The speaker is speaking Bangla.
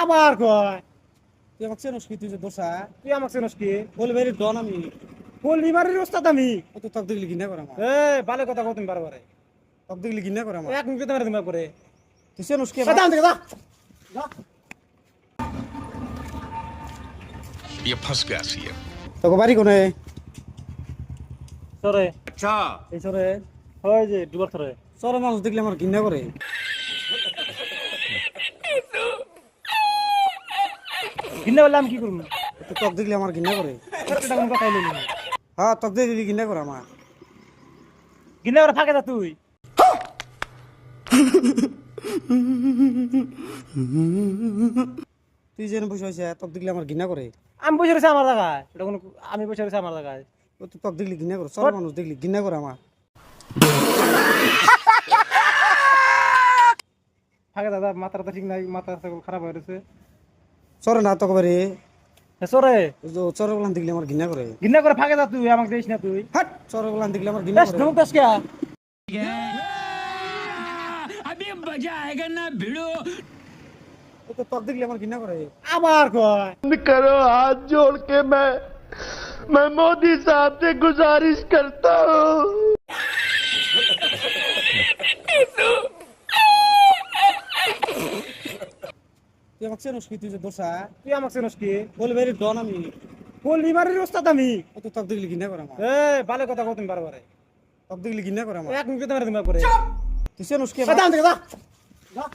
আবার কয় তুই আমাকে চেনস কি? তুই যে দোষা তুই আমাকে চেনস কি? বলি ভাই ডন আমি। পল্লিমারির ওস্তাদ আমি। ও তো তক দেখলি ঘৃণা করে আমার। এ ভালো কথা কও তুমি বারবারে। তক দেখলি ঘৃণা করে আমার। এক মিনিট তোমার দিমা করে। তুই চেনস কি? দাম থেকে যা। যা। ये फंस गया सी है। তোকে বাড়ি কোনে? সরে अच्छा এই সরে হয় যে দুবার সরে। চরে মানুষ দেখলে আমার ঘৃণা করে। কিনে বললাম কি করব? তুই তক দেখলে আমার ঘৃণা করে। এটা কোন কথা হইলো না। হ্যাঁ তক দেখলি ঘৃণা করে আমার। কিনে ওরা ফাঁকে যা তুই। তুই যেন বসে আছে তক দেখলে আমার ঘৃণা করে। আমি বসে রয়েছি আমার জায়গায়। এটা কোন আমি বসে রয়েছি আমার জায়গায়। ও তো তক দেখলি ঘৃণা করে। চরে মানুষ দেখলি ঘৃণা করে আমার। ফাঁকে দাদা মাথাটা ঠিক নাই, মাথা খারাপ হয়ে গেছে। চরে না তক বাড়ি সরে চরে বলান দেখলে আমার ঘৃণা করে। কিনে করে ফাঁকে যা তুই, আমাকে দিস না তুই। হাট চরে বলান দেখলে আমার ঘৃণা বেশ করে। ঢুক বেশ কে? ও তো তক দেখলে আমার ঘৃণা করে। আবার কয় करो हाथ जोड़ के मैं मोदी साहब से गुजारिश करता हूँ। তুই আমাকে চেনস কি? তুই যে দোষা তুই আমাকে চেনস কি? বলি ভাই ডন আমি। পল্লিমারির ওস্তাদ আমি। ও তো তক দেখলি ঘৃণা করে আমার। এ ভালো কথা কও তুমি বারবারে। তক দেখলি ঘৃণা করে আমার। এক মিনিট তোমার দিমা করে। তুই চেনস কি? দাম থেকে যা। যা।